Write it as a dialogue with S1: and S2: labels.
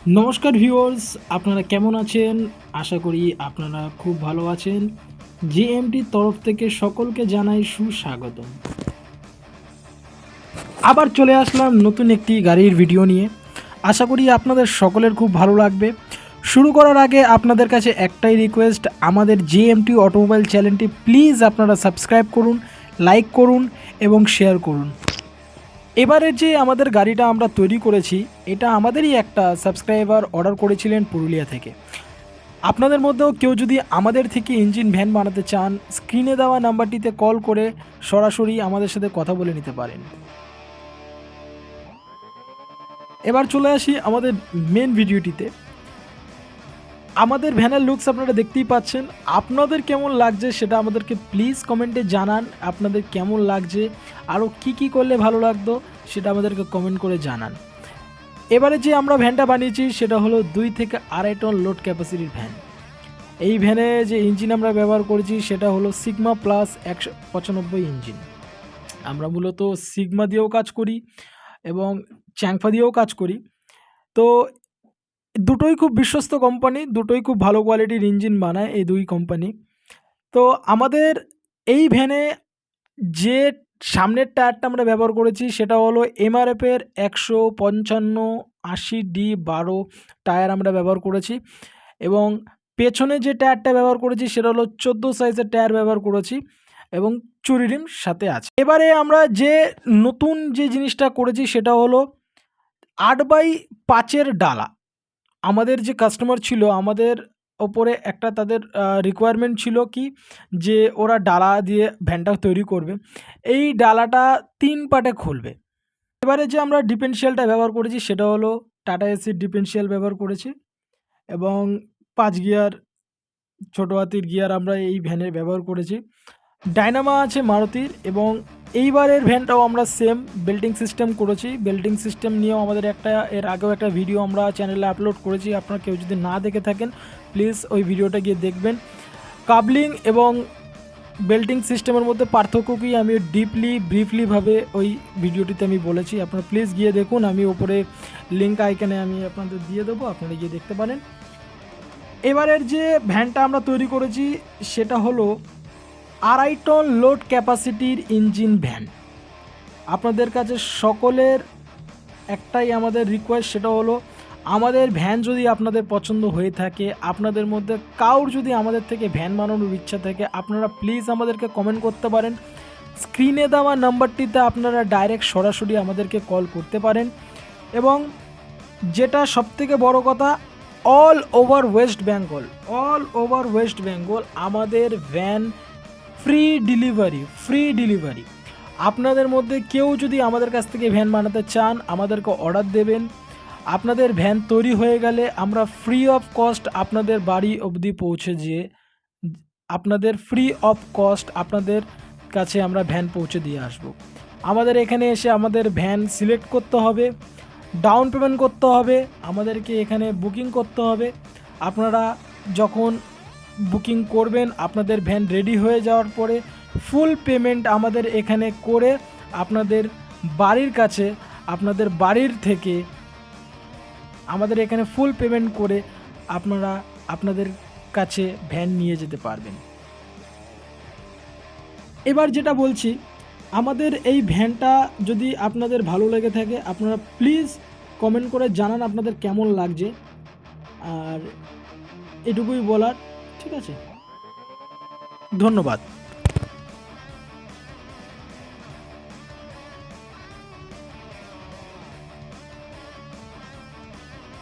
S1: নমস্কার ভিউয়ার্স, আপনারা কেমন আছেন? আশা করি আপনারা খুব ভালো আছেন। জিএমটির তরফ থেকে সকলকে জানাই সুস্বাগতম। আবার চলে আসলাম নতুন একটি গাড়ির ভিডিও নিয়ে। আশা করি আপনাদের সকলের খুব ভালো লাগবে। শুরু করার আগে আপনাদের কাছে একটাই রিকোয়েস্ট, আমাদের জিএমটি অটোমোবাইল চ্যানেলটি প্লিজ আপনারা সাবস্ক্রাইব করুন, লাইক করুন এবং শেয়ার করুন। এবারে যে আমাদের গাড়িটা আমরা তৈরি করেছি, এটা আমাদেরই একটা সাবস্ক্রাইবার অর্ডার করেছিলেন পুরুলিয়া থেকে। আপনাদের মধ্যেও কেউ যদি আমাদের থেকে ইঞ্জিন ভ্যান বানাতে চান, স্ক্রিনে দেওয়া নাম্বারটিতে কল করে সরাসরি আমাদের সাথে কথা বলে নিতে পারেন। এবার চলে আসি আমাদের মেন ভিডিওটিতে। আমাদের ভ্যানের লুকস আপনারা দেখতেই পাচ্ছেন। আপনাদের কেমন লাগছে সেটা আমাদেরকে প্লিজ কমেন্টে জানান। আপনাদের কেমন লাগছে, আরও কি করলে ভালো লাগতো সেটা আমাদেরকে কমেন্ট করে জানান। এবারে যে আমরা ভ্যানটা বানিয়েছি সেটা হলো 2 থেকে 2.5 টন লোড ক্যাপাসিটির ভ্যান। এই ভ্যানে যে ইঞ্জিন আমরা ব্যবহার করেছি সেটা হলো সিগমা প্লাস 195 ইঞ্জিন। আমরা মূলত সিগমা দিয়েও কাজ করি এবং চ্যাংফা দিয়েও কাজ করি। তো দুটোই খুব বিশ্বস্ত কোম্পানি, দুটোই খুব ভালো কোয়ালিটির ইঞ্জিন বানায় এই দুই কোম্পানি। তো আমাদের এই ভ্যানে যে সামনের টায়ারটা আমরা ব্যবহার করেছি সেটা হলো এমআরএফের 155/80D12 টায়ার আমরা ব্যবহার করেছি এবং পেছনে যে টায়ারটা ব্যবহার করেছি সেটা হলো 14 সাইজের টায়ার ব্যবহার করেছি এবং চুরি রিম সাথে আছে। এবারে আমরা যে নতুন যে জিনিসটা করেছি সেটা হলো 8x5 ডালা। আমাদের যে কাস্টমার ছিল, আমাদের ওপরে একটা তাদের রিকোয়ারমেন্ট ছিল কি, যে ওরা ডালা দিয়ে ভ্যানটা তৈরি করবে। এই ডালাটা 3 পার্টে খুলবে। এবারে যে আমরা ডিফারেনশিয়ালটা ব্যবহার করেছি সেটা হলো টাটা এসির ডিফারেনশিয়াল ব্যবহার করেছি এবং 5 গিয়ার ছোটো হাতির গিয়ার আমরা এই ভ্যানে ব্যবহার করেছি। ডায়নামা আছে মারুতির এবং এইবারের ভ্যানটাও আমরা সেম বেল্টিং সিস্টেম করেছি। বেল্টিং সিস্টেম নিয়েও আমাদের এর আগেও একটা ভিডিও আমরা চ্যানেলে আপলোড করেছি। আপনারা কেউ যদি না দেখে থাকেন প্লিজ ওই ভিডিওটা গিয়ে দেখবেন। কাবলিং এবং বেল্টিং সিস্টেমের মধ্যে পার্থক্য কি আমি ব্রিফলিভাবে ওই ভিডিওটিতে আমি বলেছি। আপনারা প্লিজ গিয়ে দেখুন, আমি ওপরে লিঙ্ক আইকনে আমি আপনাদের দিয়ে দেবো, আপনারা গিয়ে দেখতে পারেন। এবারের যে ভ্যানটা আমরা তৈরি করেছি সেটা হলো 2.5 টন লোড ক্যাপাসিটির ইঞ্জিন ভ্যান। আপনাদের কাছে সকলের একটাই আমাদের রিকোয়েস্ট, সেটা হলো আমাদের ভ্যান যদি আপনাদের পছন্দ হয়ে থাকে, আপনাদের মধ্যে কাউর যদি আমাদের থেকে ভ্যান বানানোর ইচ্ছা থাকে, আপনারা প্লিজ আমাদেরকে কমেন্ট করতে পারেন। স্ক্রিনে দেওয়া নাম্বারটিতে আপনারা ডাইরেক্ট সরাসরি আমাদেরকে কল করতে পারেন এবং যেটা সবথেকে বড় কথা, অল ওভার ওয়েস্ট বেঙ্গল আমাদের ভ্যান ফ্রি ডেলিভারি। আপনাদের মধ্যে কেউ যদি আমাদের কাছ থেকে ভ্যান বানাতে চান আমাদেরকে অর্ডার দেবেন। আপনাদের ভ্যান তৈরি হয়ে গেলে আমরা ফ্রি অফ কস্ট আপনাদের বাড়ি অবধি পৌঁছে দিয়ে আপনাদের কাছে আমরা ভ্যান পৌঁছে দিয়ে আসব। আমাদের এখানে এসে আমাদের ভ্যান সিলেক্ট করতে হবে, ডাউন পেমেন্ট করতে হবে, আমাদেরকে এখানে বুকিং করতে হবে। আপনারা যখন বুকিং করবেন, আপনাদের ভ্যান রেডি হয়ে যাওয়ার পরে ফুল পেমেন্ট আমাদের এখানে করে আপনাদের বাড়ির কাছে, আপনাদের বাড়ির থেকে আমাদের এখানে ফুল পেমেন্ট করে আপনারা আপনাদের কাছে ভ্যান নিয়ে যেতে পারবেন। এবার যেটা বলছি, আমাদের এই ভ্যানটা যদি আপনাদের ভালো লেগে থাকে আপনারা প্লিজ কমেন্ট করে জানান আপনাদের কেমন লাগছে। আর এটুকুই বলার, ঠিক আছে? ধন্যবাদ।